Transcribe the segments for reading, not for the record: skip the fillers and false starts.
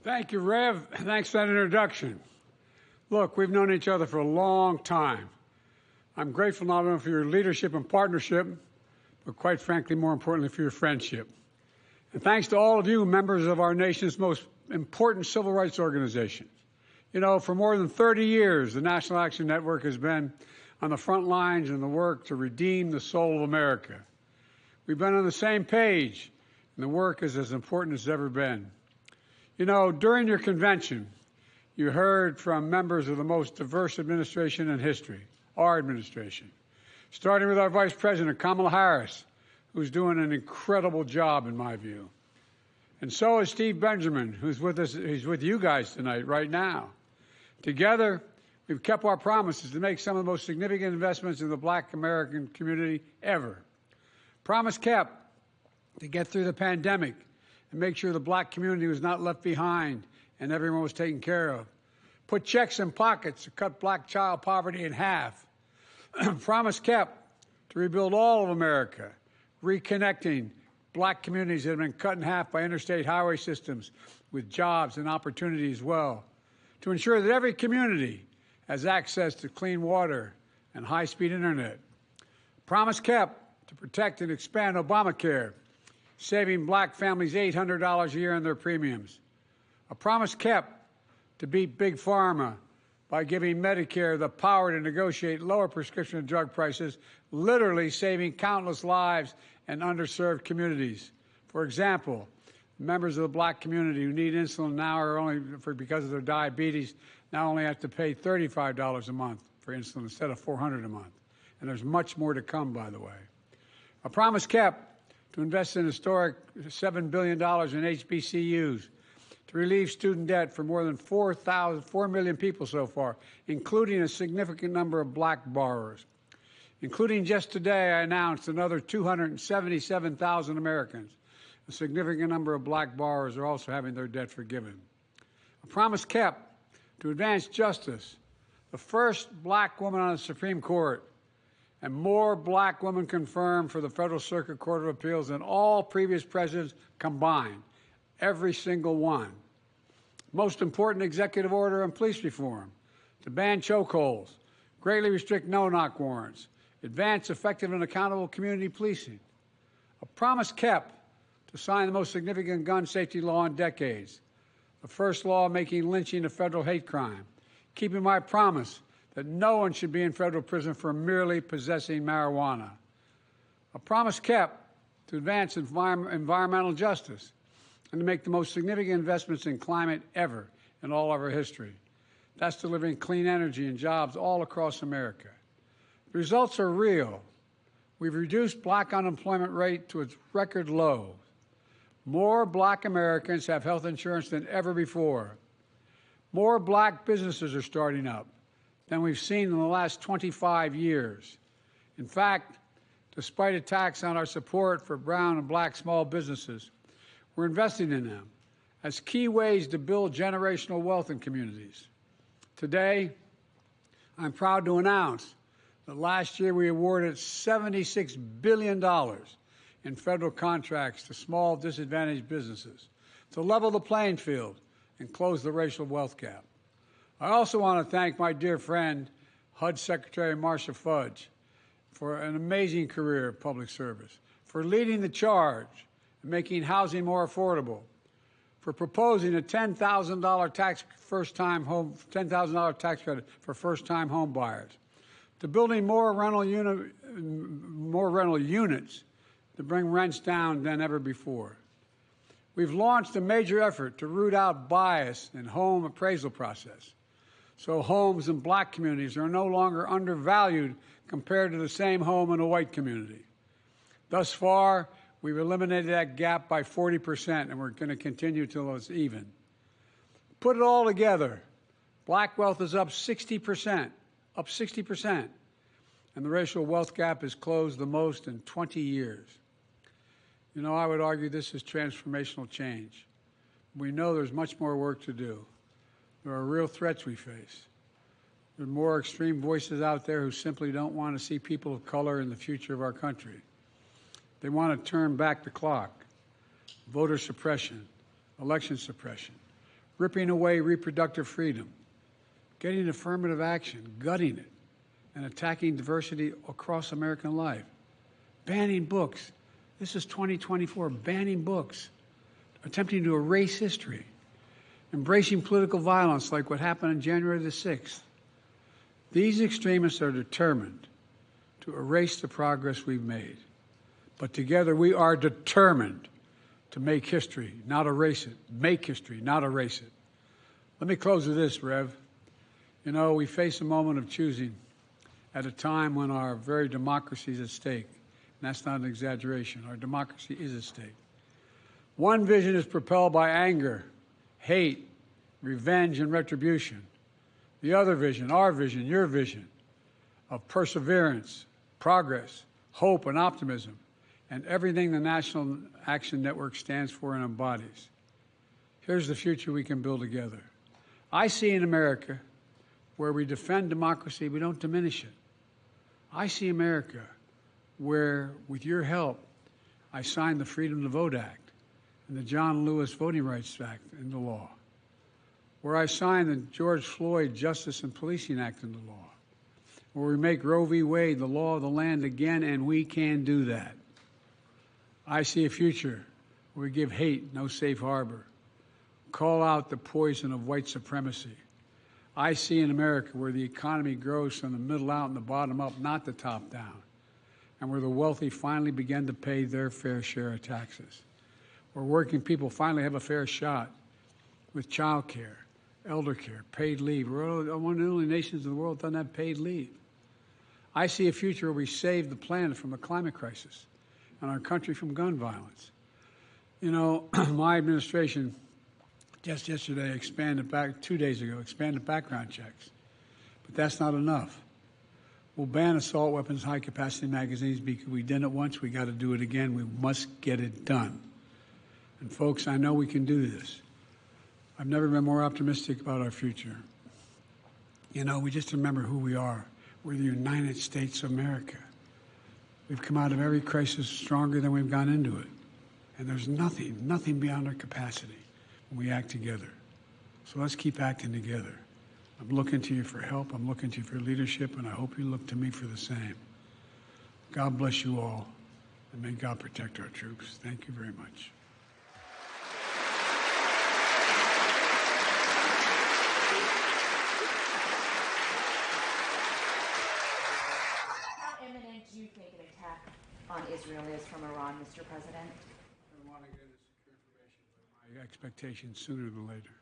Thank you, Rev. Thanks for that introduction. Look, we've known each other for a long time. I'm grateful not only for your leadership and partnership, but quite frankly, more importantly, for your friendship. And thanks to all of you, members of our nation's most important civil rights organization. You know, for more than 30 years, the National Action Network has been on the front lines in the work to redeem the soul of America. We've been on the same page, and the work is as important as it's ever been. You know, during your convention, you heard from members of the most diverse administration in history, our administration, starting with our Vice President, Kamala Harris, who's doing an incredible job, in my view. And so is Steve Benjamin, who's with us, he's with you guys tonight, right now. Together, we've kept our promises to make some of the most significant investments in the Black American community ever. Promise kept to get through the pandemic and make sure the Black community was not left behind and everyone was taken care of. Put checks in pockets to cut Black child poverty in half. Promise kept to rebuild all of America, reconnecting Black communities that have been cut in half by interstate highway systems with jobs and opportunity as well. To ensure that every community has access to clean water and high-speed internet. Promise kept to protect and expand Obamacare, saving Black families $800 a year on their premiums. A promise kept to beat Big Pharma by giving Medicare the power to negotiate lower prescription drug prices, literally saving countless lives and underserved communities. For example, members of the Black community who need insulin now are only, because of their diabetes, now only have to pay $35 a month for insulin instead of $400 a month. And there's much more to come, by the way. A promise kept to invest in historic $7 billion in HBCUs, to relieve student debt for more than 4 million people so far, including a significant number of Black borrowers. Including just today, I announced another 277,000 Americans. A significant number of Black borrowers are also having their debt forgiven. A promise kept to advance justice, the first Black woman on the Supreme Court, and more Black women confirmed for the Federal Circuit Court of Appeals than all previous presidents combined, every single one. Most important executive order on police reform, to ban chokeholds, greatly restrict no-knock warrants, advance effective and accountable community policing. A promise kept to sign the most significant gun safety law in decades, the first law making lynching a federal hate crime, keeping my promise that no one should be in federal prison for merely possessing marijuana. A promise kept to advance environmental justice and to make the most significant investments in climate ever in all of our history. That's delivering clean energy and jobs all across America. The results are real. We've reduced Black unemployment rate to its record low. More Black Americans have health insurance than ever before. More Black businesses are starting up than we've seen in the last 25 years. In fact, despite attacks on our support for brown and Black small businesses, we're investing in them as key ways to build generational wealth in communities. Today, I'm proud to announce that last year we awarded $76 billion in federal contracts to small disadvantaged businesses to level the playing field and close the racial wealth gap. I also want to thank my dear friend, HUD Secretary Marcia Fudge, for an amazing career of public service, for leading the charge and making housing more affordable, for proposing a $10,000 tax credit for first-time home buyers, to building more rental units to bring rents down than ever before. We've launched a major effort to root out bias in home appraisal process, so homes in Black communities are no longer undervalued compared to the same home in a white community. Thus far, we've eliminated that gap by 40%, and we're going to continue till it's even. Put it all together, Black wealth is up 60%, and the racial wealth gap is closed the most in 20 years. You know, I would argue this is transformational change. We know there's much more work to do. There are real threats we face. There are more extreme voices out there who simply don't want to see people of color in the future of our country. They want to turn back the clock. Voter suppression, election suppression, ripping away reproductive freedom, getting affirmative action, gutting it, and attacking diversity across American life, banning books. This is 2024, banning books, attempting to erase history, embracing political violence like what happened on January the 6th. These extremists are determined to erase the progress we've made. But together we are determined to make history, not erase it. Make history, not erase it. Let me close with this, Rev. You know, we face a moment of choosing at a time when our very democracy is at stake. And that's not an exaggeration. Our democracy is at stake. One vision is propelled by anger, hate, revenge, and retribution. The other vision, our vision, your vision, of perseverance, progress, hope, and optimism, and everything the National Action Network stands for and embodies. Here's the future we can build together. I see in America where we defend democracy, we don't diminish it. I see America where, with your help, I signed the Freedom to Vote Act and the John Lewis Voting Rights Act into law, where I signed the George Floyd Justice and Policing Act into law, where we make Roe v. Wade the law of the land again, and we can do that. I see a future where we give hate no safe harbor, call out the poison of white supremacy. I see in America where the economy grows from the middle out and the bottom up, not the top down, and where the wealthy finally begin to pay their fair share of taxes, where working people finally have a fair shot with child care, elder care, paid leave. We're one of the only nations in the world that doesn't have paid leave. I see a future where we save the planet from a climate crisis and our country from gun violence. You know, my administration just yesterday expanded 2 days ago, expanded background checks. But that's not enough. We'll ban assault weapons, high-capacity magazines because we did it once, we got to do it again. We must get it done. And folks, I know we can do this. I've never been more optimistic about our future. You know, we just remember who we are. We're the United States of America. We've come out of every crisis stronger than we've gone into it. And there's nothing beyond our capacity when we act together. So let's keep acting together. I'm looking to you for help. I'm looking to you for leadership, and I hope you look to me for the same. God bless you all, and may God protect our troops. Thank you very much. How imminent do you think an attack on Israel is from Iran, Mr. President? I want to get insecure information, but my expectation sooner than later.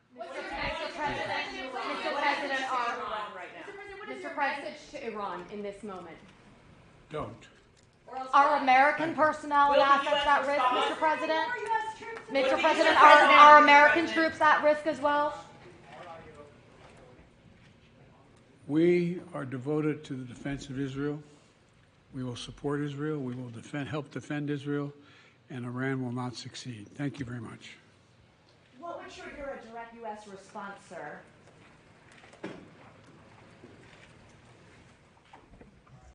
Mr. President, to Iran in this moment? Don't. Are American personnel and assets at risk, Mr. President? Mr. President, are American troops at risk as well? We are devoted to the defense of Israel. We will support Israel. We will help defend Israel, and Iran will not succeed. Thank you very much. What would trigger a direct U.S. response, sir,